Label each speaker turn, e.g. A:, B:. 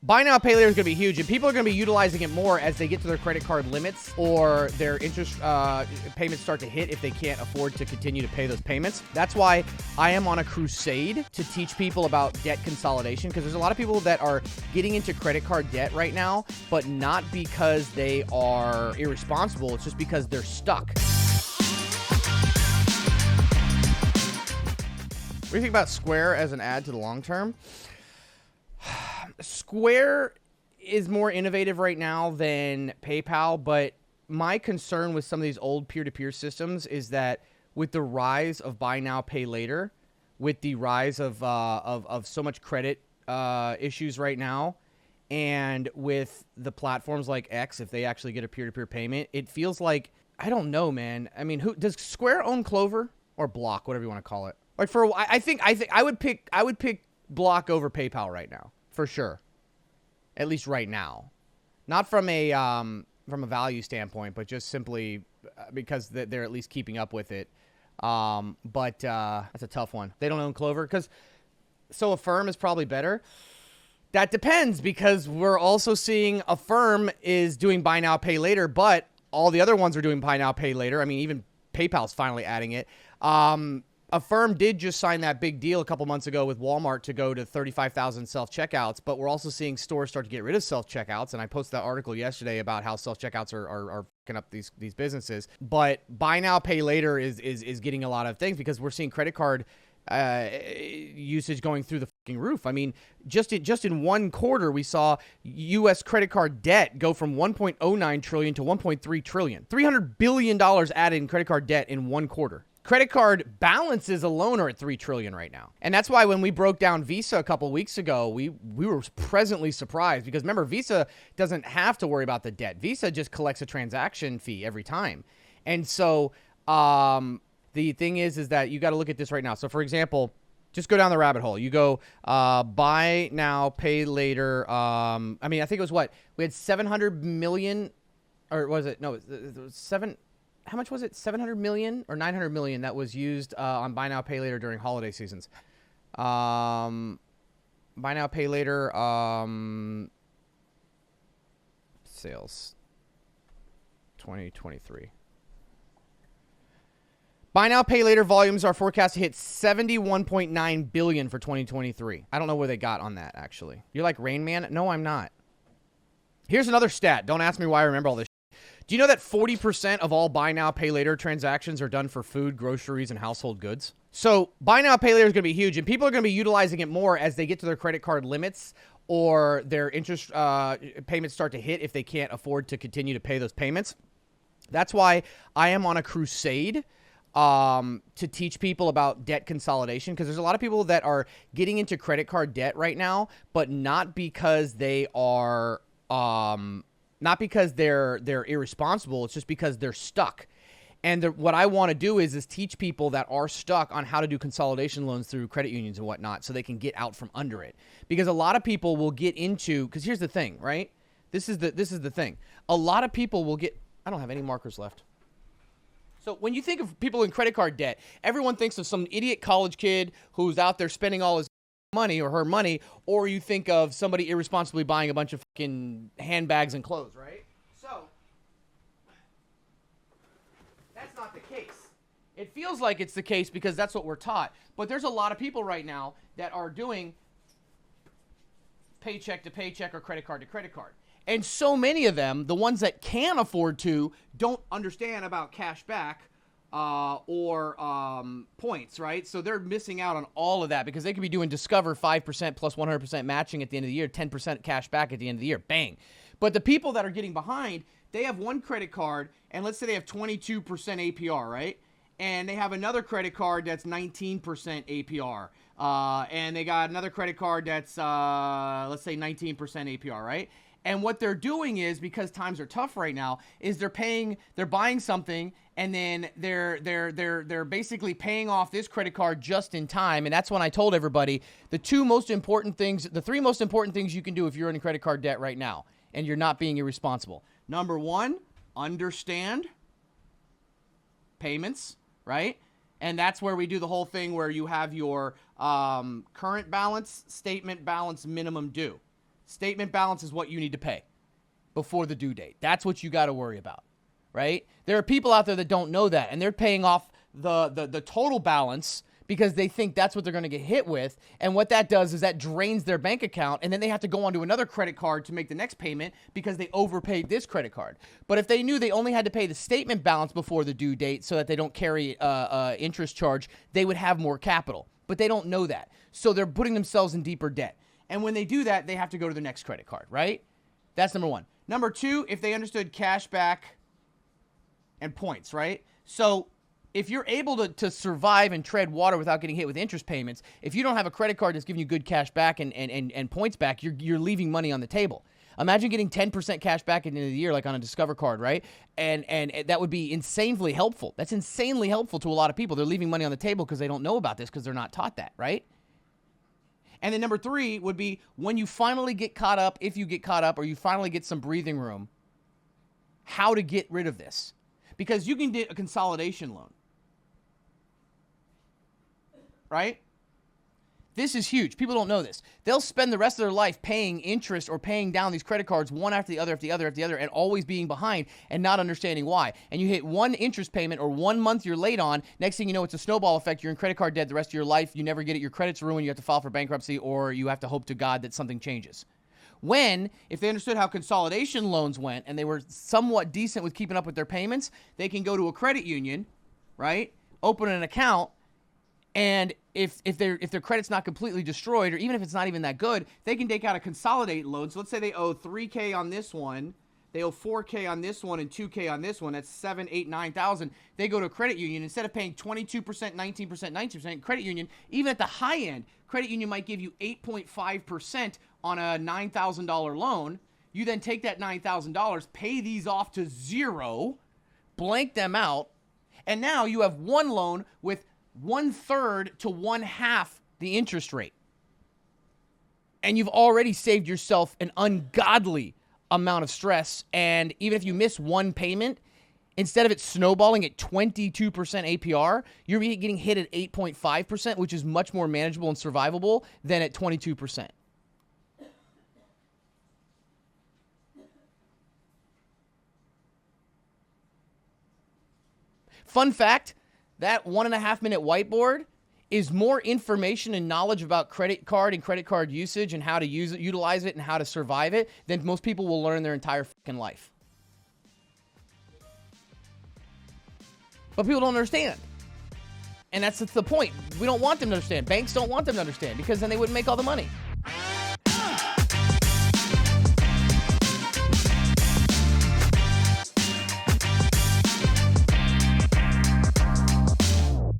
A: buy now, pay later is going to be huge, and people are going to be utilizing it more as they get to their credit card limits or their interest payments start to hit if they can't afford to continue to pay those payments. That's why I am on a crusade to teach people about debt consolidation, because there's a lot of people that are getting into credit card debt right now, but not because they are irresponsible. It's just because they're stuck. What do you think about Square as an ad to the long term? Square is more innovative right now than PayPal, but my concern with some of these old peer-to-peer systems is that with the rise of buy now, pay later, with the rise of so much credit issues right now, and with the platforms like X, if they actually get a peer-to-peer payment, it feels like, I don't know, man. I mean, who does Square own Clover or Block, whatever you want to call it? Like I think I would pick Block over PayPal right now. For sure. At least right now. Not from a value standpoint, but just simply because they're at least keeping up with it. But that's a tough one. They don't own Clover. So Affirm is probably better. That depends, because we're also seeing Affirm is doing buy now, pay later, but all the other ones are doing buy now, pay later. I mean, even PayPal's finally adding it. Affirm did just sign that big deal a couple months ago with Walmart to go to 35,000 self-checkouts, but we're also seeing stores start to get rid of self-checkouts, and I posted that article yesterday about how self-checkouts are fucking up these businesses. But buy now, pay later is getting a lot of things, because we're seeing credit card usage going through the fucking roof. I mean, just in one quarter, we saw U.S. credit card debt go from 1.09 trillion to 1.3 trillion. $300 billion added in credit card debt in one quarter. Credit card balances alone are at $3 trillion right now. And that's why when we broke down Visa a couple weeks ago, we were pleasantly surprised, because remember, Visa doesn't have to worry about the debt. Visa just collects a transaction fee every time. And so the thing is that you got to look at this right now. So for example, just go down the rabbit hole. You go buy now, pay later. I mean, I think it was what? We had 700 million, or was it? No, it was seven. How much was it? 700 million or 900 million that was used on buy now, pay later during holiday seasons. Buy now, pay later sales 2023. Buy now, pay later volumes are forecast to hit 71.9 billion for 2023. I don't know where they got on that, actually. You're like Rain Man? No, I'm not. Here's another stat. Don't ask me why I remember all this. Do you know that 40% of all buy now, pay later transactions are done for food, groceries, and household goods? So buy now, pay later is going to be huge, and people are going to be utilizing it more as they get to their credit card limits or their interest payments start to hit if they can't afford to continue to pay those payments. That's why I am on a crusade to teach people about debt consolidation, because there's a lot of people that are getting into credit card debt right now, but not because they are not because they're irresponsible. It's just because they're stuck. And what I want to do is teach people that are stuck on how to do consolidation loans through credit unions and whatnot, so they can get out from under it. Because a lot of people will get into, because here's the thing, right? This is the thing. A lot of people will get, I don't have any markers left. So when you think of people in credit card debt, everyone thinks of some idiot college kid who's out there spending all his money or her money, or you think of somebody irresponsibly buying a bunch of fucking handbags and clothes, right? So that's not the case. It feels like it's the case because that's what we're taught. But there's a lot of people right now that are doing paycheck to paycheck or credit card to credit card. And so many of them, the ones that can afford to, don't understand about cash back or points, right? So they're missing out on all of that, because they could be doing Discover 5% plus 100% matching at the end of the year, 10% cash back at the end of the year, bang. But the people that are getting behind, they have one credit card, and let's say they have 22% APR, right? And they have another credit card that's 19% APR. And they got another credit card that's, let's say 19% APR, right? And what they're doing is, because times are tough right now, is they're buying something, and then they're basically paying off this credit card just in time. And that's when I told everybody the three most important things you can do if you're in credit card debt right now and you're not being irresponsible. Number one, understand payments, right? And that's where we do the whole thing where you have your current balance, statement balance, minimum due. Statement balance is what you need to pay before the due date. That's what you got to worry about, right? There are people out there that don't know that, and they're paying off the total balance because they think that's what they're going to get hit with. And what that does is that drains their bank account, and then they have to go onto another credit card to make the next payment because they overpaid this credit card. But if they knew they only had to pay the statement balance before the due date so that they don't carry interest charge, they would have more capital. But they don't know that. So they're putting themselves in deeper debt. And when they do that, they have to go to the next credit card, right? That's number one. Number two, if they understood cash back and points, right? So if you're able to survive and tread water without getting hit with interest payments, if you don't have a credit card that's giving you good cash back and points back, you're leaving money on the table. Imagine getting 10% cash back at the end of the year, like on a Discover card, right? And that would be insanely helpful. That's insanely helpful to a lot of people. They're leaving money on the table because they don't know about this because they're not taught that, right? And then number three would be when you finally get caught up, if you get caught up or you finally get some breathing room, how to get rid of this. Because you can get a consolidation loan, right? This is huge. People don't know this. They'll spend the rest of their life paying interest or paying down these credit cards one after the other, after the other, after the other, and always being behind and not understanding why. And you hit one interest payment or 1 month you're late on. Next thing you know, it's a snowball effect. You're in credit card debt the rest of your life. You never get it. Your credit's ruined. You have to file for bankruptcy, or you have to hope to God that something changes. If they understood how consolidation loans went and they were somewhat decent with keeping up with their payments, they can go to a credit union, right? Open an account. And if their credit's not completely destroyed, or even if it's not even that good, they can take out a consolidate loan. So let's say they owe $3K on this one, they owe $4K on this one, and $2K on this one. That's $7,000, $8,000, $9,000. They go to a credit union. Instead of paying 22%, 19%, 19%, credit union, even at the high end, credit union might give you 8.5% on a $9,000 loan. You then take that $9,000, pay these off to zero, blank them out, and now you have one loan with 1/3 to 1/2 the interest rate. And you've already saved yourself an ungodly amount of stress. And even if you miss one payment, instead of it snowballing at 22% APR, you're getting hit at 8.5%, which is much more manageable and survivable than at 22%. Fun fact, that 1.5 minute whiteboard is more information and knowledge about credit card and credit card usage and how to use it, utilize it, and how to survive it than most people will learn their entire fucking life. But people don't understand. And that's the point. We don't want them to understand. Banks don't want them to understand because then they wouldn't make all the money.